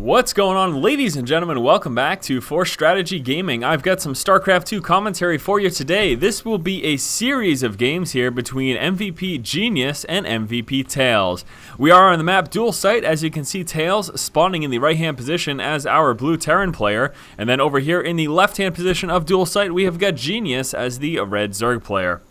What's going on, ladies and gentlemen? Welcome back to Force Strategy Gaming. I've got some StarCraft 2 commentary for you today. This will be a series of games here between MVP Genius and MVP TAiLS. We are on the map Dual Site. As you can see, TAiLS spawning in the right-hand position as our blue Terran player. And then over here in the left-hand position of Dual Site, we have got Genius as the red Zerg player.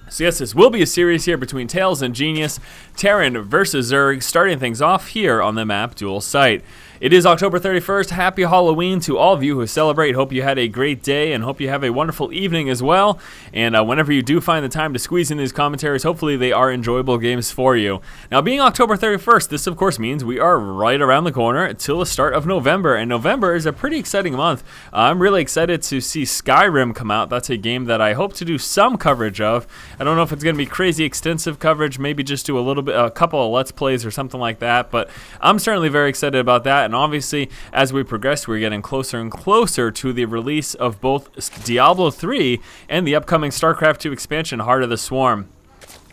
So yes, this will be a series here between TAiLS and Genius, Terran versus Zerg, starting things off here on the map Dual Site. It is October 31st. Happy Halloween to all of you who celebrate. Hope you had a great day and hope you have a wonderful evening as well. And whenever you do find the time to squeeze in these commentaries, hopefully they are enjoyable games for you. Now, being October 31st, this of course means we are right around the corner till the start of November. And November is a pretty exciting month. I'm really excited to see Skyrim come out. That's a game that I hope to do some coverage of. I don't know if it's going to be crazy extensive coverage, maybe just do a couple of Let's Plays or something like that. But I'm certainly very excited about that. And obviously, as we progress, we're getting closer and closer to the release of both Diablo 3 and the upcoming StarCraft 2 expansion, Heart of the Swarm.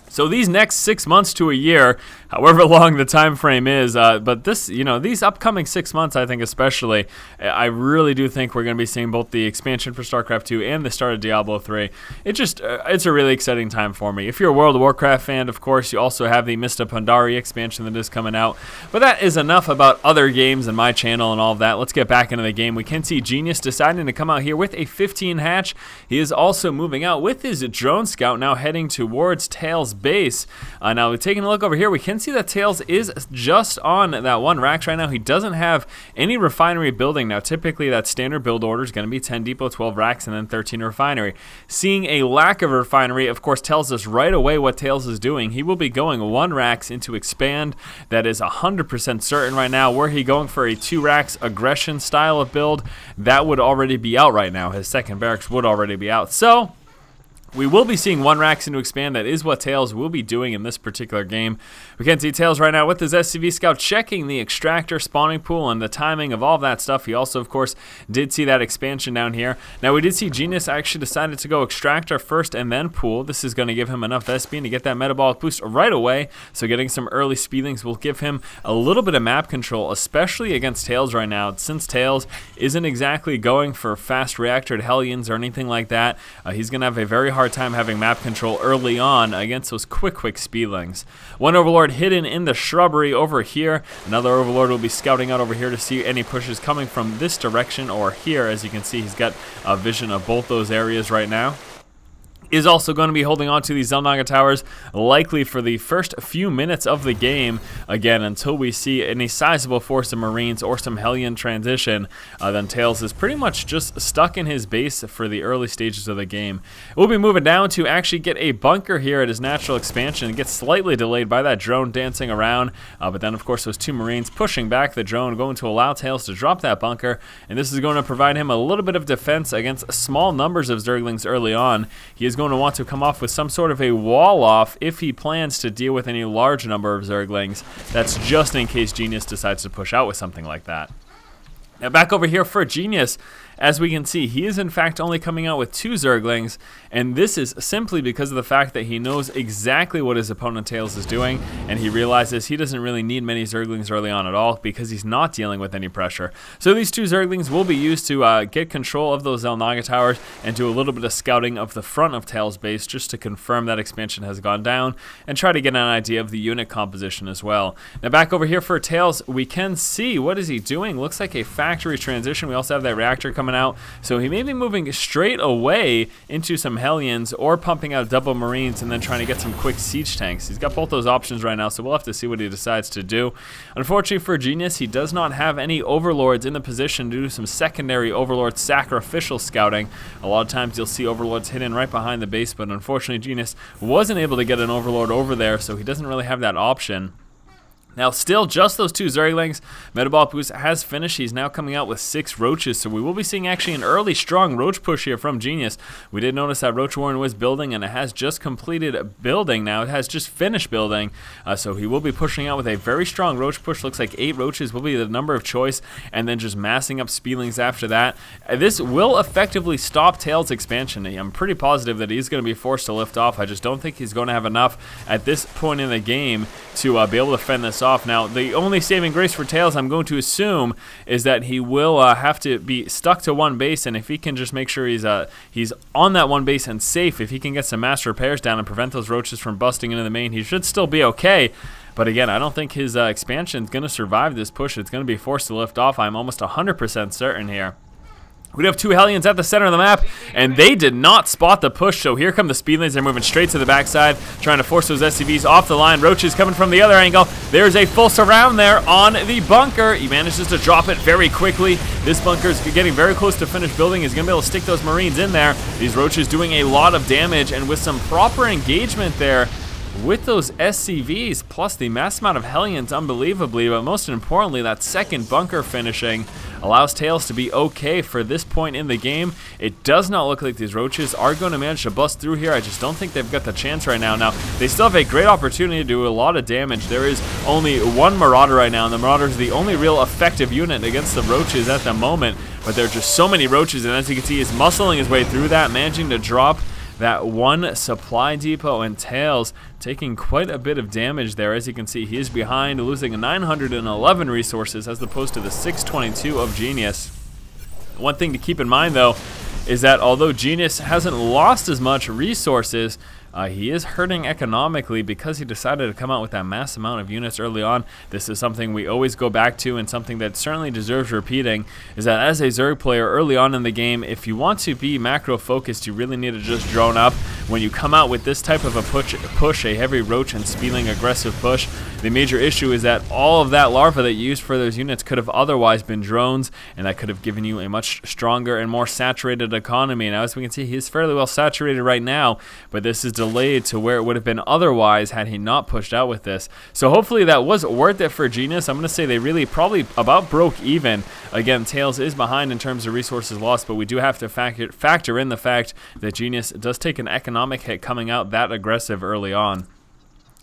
So these next 6 months to a year, however long the time frame is, but this, these upcoming 6 months, I think especially, I really do think we're going to be seeing both the expansion for StarCraft 2 and the start of Diablo 3. It's a really exciting time for me. If you're a World of Warcraft fan, of course, you also have the Mista Pandaria expansion that is coming out. But that is enough about other games and my channel and all of that. Let's get back into the game. We can see Genius deciding to come out here with a 15 hatch. He is also moving out with his drone scout, now heading towards TAiLS base. Now taking a look over here, we can see that TAiLS is just on that one rack right now. He doesn't have any refinery building. Now typically that standard build order is going to be 10 depot, 12 racks, and then 13 refinery. Seeing a lack of refinery, of course, tells us right away what TAiLS is doing. He will be going 1 racks into expand. That is 100% certain right now. Were he going for a 2 racks aggression style of build, that would already be out right now. His second barracks would already be out. So we will be seeing 1 racks into expand. That is what TAiLS will be doing in this particular game. We can see TAiLS right now with his SCV scout checking the extractor spawning pool and the timing of all of that stuff. He also, of course, did see that expansion down here. Now, we did see Genius actually decided to go extractor first and then pool. This is going to give him enough SP to get that metabolic boost right away. So getting some early speedlings will give him a little bit of map control, especially against TAiLS right now. Since TAiLS isn't exactly going for fast reactored Hellions or anything like that, he's going to have a very hard time having map control early on against those quick speedlings. One Overlord hidden in the shrubbery over here. Another Overlord will be scouting out over here to see any pushes coming from this direction or here. As you can see, he's got a vision of both those areas right now. Is also going to be holding on to these Xel'Naga towers likely for the first few minutes of the game, again until we see any sizable force of Marines or some Hellion transition. Then TAiLS is pretty much just stuck in his base for the early stages of the game. We'll be moving down to actually get a bunker here at his natural expansion. It gets slightly delayed by that drone dancing around, but then of course those 2 Marines pushing back the drone, going to allow TAiLS to drop that bunker, and this is going to provide him a little bit of defense against small numbers of Zerglings early on. He is going to want to come off with some sort of a wall off if he plans to deal with any large number of Zerglings. That's just in case Genius decides to push out with something like that. Now back over here for Genius, as we can see, he is in fact only coming out with 2 Zerglings, and this is simply because of the fact that he knows exactly what his opponent TAiLS is doing, and he realizes he doesn't really need many Zerglings early on at all because he's not dealing with any pressure. So these 2 Zerglings will be used to get control of those Xel'Naga towers and do a little bit of scouting of the front of TAiLS base just to confirm that expansion has gone down and try to get an idea of the unit composition as well. Now back over here for TAiLS, we can see, what is he doing? Looks like a factory transition. We also have that reactor coming out, so he may be moving straight away into some Hellions or pumping out double Marines and then trying to get some quick siege tanks. He's got both those options right now, so we'll have to see what he decides to do. Unfortunately for Genius, he does not have any Overlords in the position to do some secondary Overlord sacrificial scouting. A lot of times you'll see Overlords hidden right behind the base, but unfortunately Genius wasn't able to get an Overlord over there, so he doesn't really have that option. Now, still just those 2 Zerglings. Metabolic Boost has finished. He's now coming out with 6 Roaches, so we will be seeing actually an early strong Roach push here from Genius. We did notice that Roach Warren was building, and it has just completed building now. It has just finished building, so he will be pushing out with a very strong Roach push. Looks like 8 Roaches will be the number of choice, and then just massing up Speedlings after that. This will effectively stop TAiLS expansion. I'm pretty positive that he's going to be forced to lift off. I just don't think he's going to have enough at this point in the game to be able to fend this off. Now, the only saving grace for TAiLS, I'm going to assume, is that he will have to be stuck to one base, and if he can just make sure he's on that one base and safe, if he can get some mass repairs down and prevent those roaches from busting into the main, he should still be okay. But again, I don't think his expansion is going to survive this push. It's going to be forced to lift off. I'm almost 100% certain here. We have two Hellions at the center of the map, and they did not spot the push, so here come the Speedlings. They're moving straight to the backside, trying to force those SCVs off the line. Roaches coming from the other angle. There's a full surround there on the bunker. He manages to drop it very quickly. This bunker is getting very close to finished building. He's going to be able to stick those Marines in there. These Roaches doing a lot of damage, and with some proper engagement there, with those SCVs, plus the mass amount of Hellions, unbelievably, but most importantly, that second bunker finishing allows TAiLS to be okay for this point in the game. It does not look like these Roaches are going to manage to bust through here. I just don't think they've got the chance right now. Now, they still have a great opportunity to do a lot of damage. There is only one Marauder right now, and the Marauder is the only real effective unit against the Roaches at the moment, but there are just so many Roaches, and as you can see, he's muscling his way through that, managing to drop that one supply depot, and TAiLS taking quite a bit of damage there. As you can see, he is behind, losing 911 resources as opposed to the 622 of Genius. One thing to keep in mind, though, is that although Genius hasn't lost as much resources, he is hurting economically because he decided to come out with that mass amount of units early on. This is something we always go back to, and something that certainly deserves repeating, is that as a Zerg player early on in the game, if you want to be macro focused, you really need to just drone up. When you come out with this type of a push, a heavy Roach and Speedling aggressive push, the major issue is that all of that larva that you used for those units could have otherwise been drones, and that could have given you a much stronger and more saturated economy. Now, as we can see, he is fairly well saturated right now, but this is delayed to where it would have been otherwise had he not pushed out with this. So hopefully that was worth it for Genius. I'm going to say they really probably about broke even. Again, TAiLS is behind in terms of resources lost, but we do have to factor in the fact that Genius does take an economic hit coming out that aggressive early on.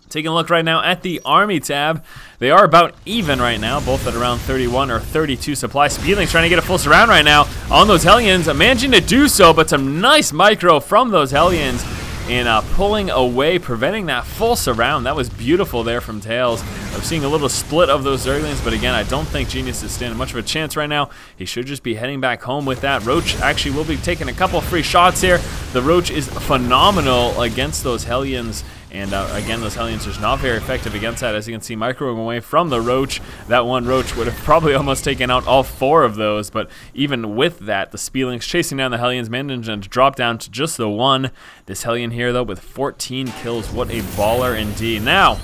Taking a look right now at the Army tab, they are about even right now, both at around 31 or 32 supply. Speedling's trying to get a full surround right now on those Hellions, managing to do so, but some nice micro from those Hellions, and pulling away, preventing that full surround. That was beautiful there from TAiLS. I'm seeing a little split of those Zerglings, but again, I don't think Genius is standing much of a chance right now. He should just be heading back home with that. Roach actually will be taking a couple free shots here. The Roach is phenomenal against those Hellions. And again, those Hellions are not very effective against that. As you can see, microing away from the Roach. That one Roach would have probably almost taken out all four of those. But even with that, the Speedlings chasing down the Hellions, managing to drop down to just the one. This Hellion here, though, with 14 kills. What a baller indeed. Now,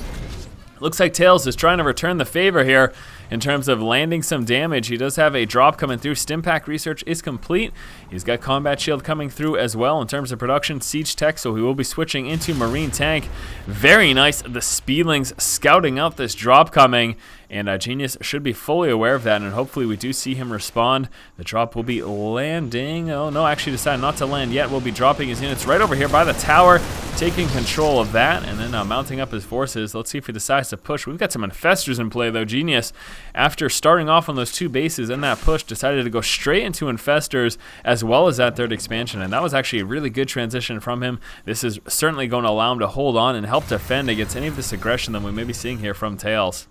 looks like TAiLS is trying to return the favor here in terms of landing some damage. He does have a drop coming through. Stimpack research is complete. He's got Combat Shield coming through as well in terms of production. Siege Tech, so he will be switching into Marine Tank. Very nice. The Speedlings scouting out this drop coming, and Genius should be fully aware of that, and hopefully we do see him respond. The drop will be landing. Oh, no, actually decided not to land yet. We'll be dropping his units right over here by the tower, taking control of that, and then mounting up his forces. Let's see if he decides to push. We've got some Infestors in play, though. Genius, after starting off on those two bases in that push, decided to go straight into Infestors as well as that third expansion, and that was actually a really good transition from him. This is certainly going to allow him to hold on and help defend against any of this aggression that we may be seeing here from TAiLS.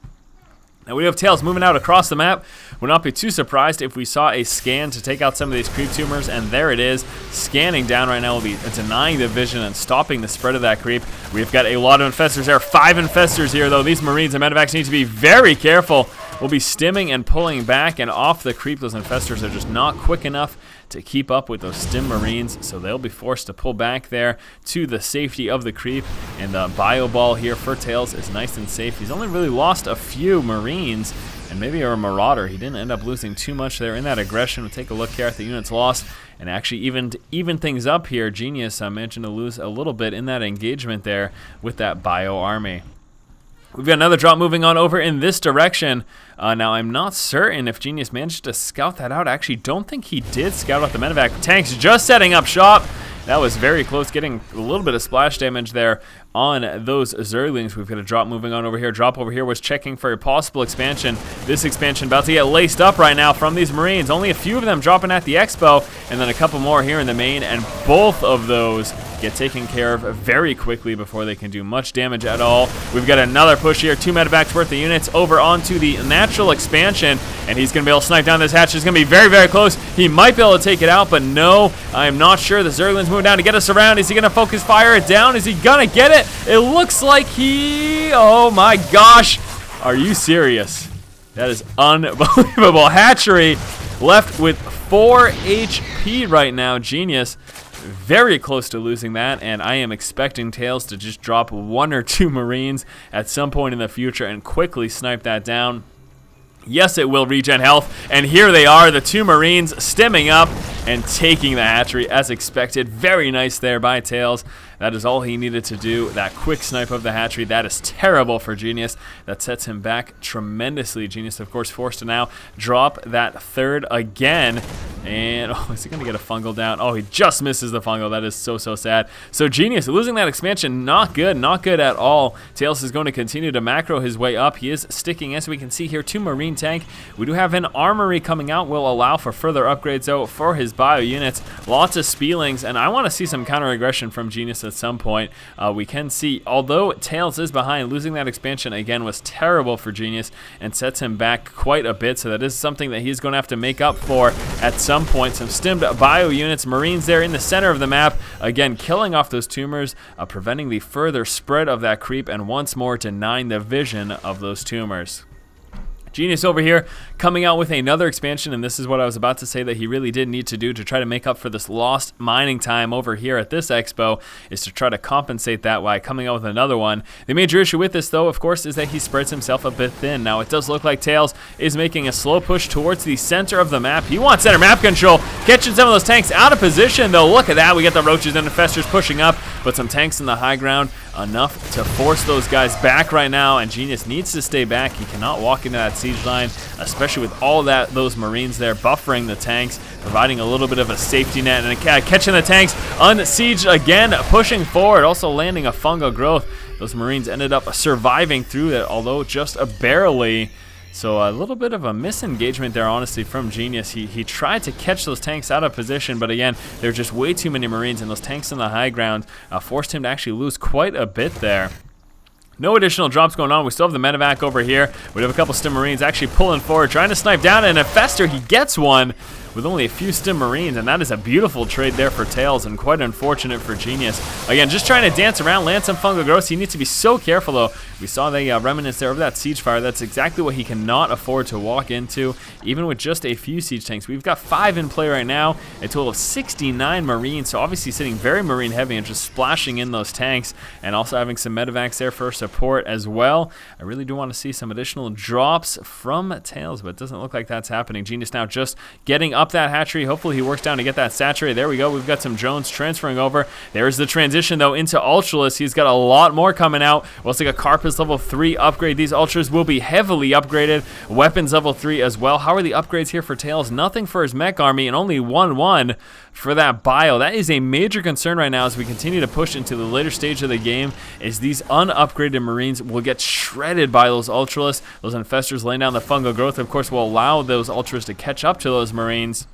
Now we have TAiLS moving out across the map. Would not be too surprised if we saw a scan to take out some of these creep tumors, and there it is. Scanning down right now will be denying the vision and stopping the spread of that creep. We've got a lot of Infestors there. 5 Infestors here, though. These Marines and Medivacs need to be very careful. We'll be stimming and pulling back and off the creep. Those Infestors are just not quick enough to keep up with those stim Marines, so they'll be forced to pull back there to the safety of the creep. And the Bio Ball here for TAiLS is nice and safe. He's only really lost a few Marines and maybe a Marauder. He didn't end up losing too much there in that aggression. We'll take a look here at the units lost, and actually even things up here, Genius managed to lose a little bit in that engagement there with that Bio Army. We've got another drop moving on over in this direction. Now, I'm not certain if Genius managed to scout that out. I actually don't think he did scout out the Medivac. Tanks just setting up shop. That was very close, getting a little bit of splash damage there on those Zerglings. We've got a drop moving on over here. Drop over here was checking for a possible expansion. This expansion about to get laced up right now from these Marines. Only a few of them dropping at the Expo, and then a couple more here in the main, and both of those get taken care of very quickly before they can do much damage at all. We've got another push here, 2 medevacs worth of units over onto the natural expansion, and he's going to be able to snipe down this hatch. It's going to be very, very close. He might be able to take it out, but no, I am not sure. The Zergling's moving down to get us around. Is he going to focus fire it down? Is he going to get it? It looks like he... Oh my gosh. Are you serious? That is unbelievable. Hatchery left with 4 HP right now. Genius. Very close to losing that, and I am expecting TAiLS to just drop 1 or 2 Marines at some point in the future and quickly snipe that down. Yes, it will regen health, and here they are, the 2 Marines stemming up and taking the hatchery as expected. Very nice there by TAiLS. That is all he needed to do. That quick snipe of the hatchery, that is terrible for Genius. That sets him back tremendously. Genius, of course, forced to now drop that 3rd again. And, oh, is he going to get a fungal down? Oh, he just misses the fungal. That is so, so sad. So Genius losing that expansion, not good at all. TAiLS is going to continue to macro his way up. He is sticking, as we can see here, 2 Marine tank. We do have an armory coming out, will allow for further upgrades, though, for his bio units. Lots of Spielings, and I want to see some counter aggression from Genius at some point. We can see, although TAiLS is behind, losing that expansion again was terrible for Genius and sets him back quite a bit, so that is something that he's going to have to make up for at some point. Some stimmed bio units, Marines there in the center of the map, again killing off those tumors, preventing the further spread of that creep, and once more denying the vision of those tumors. Genius over here coming out with another expansion, and this is what I was about to say that he really did need to do to try to make up for this lost mining time over here at this expo, is to try to compensate that by coming out with another one. The major issue with this, though, of course, is that he spreads himself a bit thin. Now, it does look like TAiLS is making a slow push towards the center of the map. He wants center map control, catching some of those tanks out of position, though. Look at that. We get the roaches and infestors pushing up, but some tanks in the high ground, enough to force those guys back right now, and Genius needs to stay back. He cannot walk into that siege line, especially with all those Marines there buffering the tanks, providing a little bit of a safety net, and catching the tanks unsieged again, pushing forward, also landing a fungal growth. Those Marines ended up surviving through it, although just barely. So a little bit of a misengagement there, honestly, from Genius. He tried to catch those tanks out of position, but again, there were just way too many Marines, and those tanks in the high ground forced him to actually lose quite a bit there. No additional drops going on. We still have the medevac over here. We have a couple Stim Marines actually pulling forward, trying to snipe down an Infestor. He gets one with only a few Stim Marines, and that is a beautiful trade there for TAiLS, and quite unfortunate for Genius. Again, just trying to dance around, land some fungal growths. He needs to be so careful, though. We saw the remnants there of that siege fire. That's exactly what he cannot afford to walk into, even with just a few siege tanks. We've got 5 in play right now, a total of 69 Marines, so obviously sitting very Marine heavy and just splashing in those tanks, and also having some medevacs there for support as well. I really do want to see some additional drops from TAiLS, but it doesn't look like that's happening. Genius now just getting up that hatchery. Hopefully he works down to get that saturated. There we go. We've got some drones transferring over. There's the transition, though, into Ultralists. He's got a lot more coming out. We also got Carpus level 3 upgrade. These Ultras will be heavily upgraded. Weapons level 3 as well. How are the upgrades here for TAiLS? Nothing for his mech army, and only 1-1 for that bio. That is a major concern right now as we continue to push into the later stage of the game, is these unupgraded Marines will get shredded by those Ultralists. Those Infestors laying down the fungal growth, of course, will allow those Ultras to catch up to those Marines.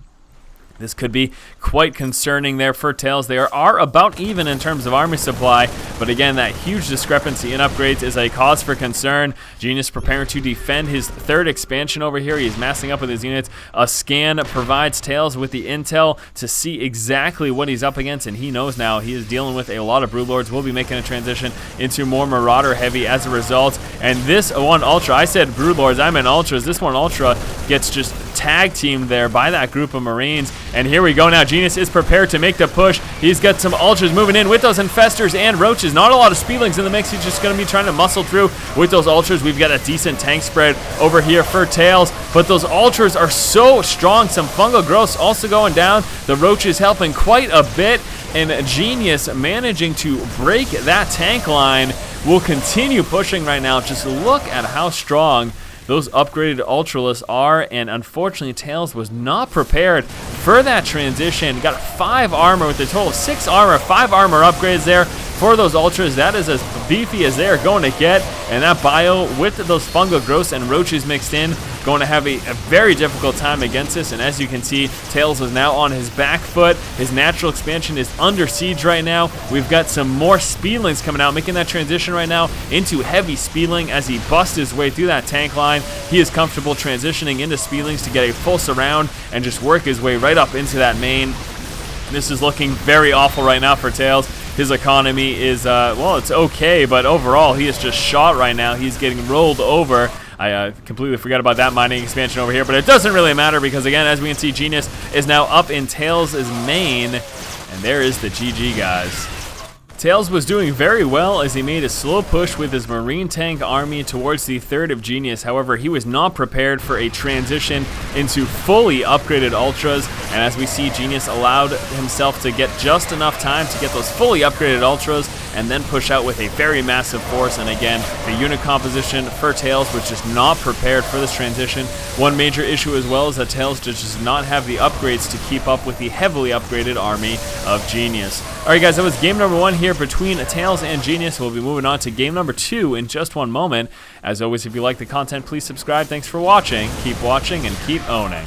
This could be quite concerning there for TAiLS. They are about even in terms of army supply, but again, that huge discrepancy in upgrades is a cause for concern. Genius preparing to defend his 3rd expansion over here. He's massing up with his units. A scan provides TAiLS with the intel to see exactly what he's up against, and he knows now he is dealing with a lot of Broodlords. We'll be making a transition into more Marauder heavy as a result, and this one Ultra, I said Broodlords, I meant Ultras. This one Ultra gets just tag teamed there by that group of Marines. And here we go now. Genius is prepared to make the push. He's got some Ultras moving in with those Infestors and Roaches. Not a lot of Speedlings in the mix. He's just going to be trying to muscle through with those Ultras. We've got a decent tank spread over here for TAiLS, but those Ultras are so strong. Some fungal growths also going down. The Roaches helping quite a bit, and Genius managing to break that tank line. Will continue pushing right now. Just look at how strong those upgraded Ultralists are, and unfortunately TAiLS was not prepared for that transition. Got 5 armor with a total of 6 armor, 5 armor upgrades there for those Ultras. That is as beefy as they are going to get, and that bio with those fungal growths and roaches mixed in, going to have a very difficult time against this. And as you can see, TAiLS is now on his back foot. His natural expansion is under siege right now. We've got some more speedlings coming out, making that transition right now into heavy speedling as he busts his way through that tank line. He is comfortable transitioning into speedlings to get a full surround and just work his way right up into that main. This is looking very awful right now for TAiLS. His economy is, well, it's okay, but overall, he is just shot right now. He's getting rolled over. I completely forgot about that mining expansion over here, but it doesn't really matter because, again, as we can see, Genius is now up in TAiLS' main, and there is the GG, guys. TAiLS was doing very well as he made a slow push with his Marine tank army towards the third of Genius. However, he was not prepared for a transition into fully upgraded Ultras, and as we see, Genius allowed himself to get just enough time to get those fully upgraded Ultras and then push out with a very massive force. And again, the unit composition for TAiLS was just not prepared for this transition. One major issue as well is that TAiLS just does not have the upgrades to keep up with the heavily upgraded army of Genius. Alright guys, that was game number 1 here between TAiLS and Genius. We'll be moving on to game number 2 in just one moment. As always, if you like the content, please subscribe. Thanks for watching. Keep watching and keep owning.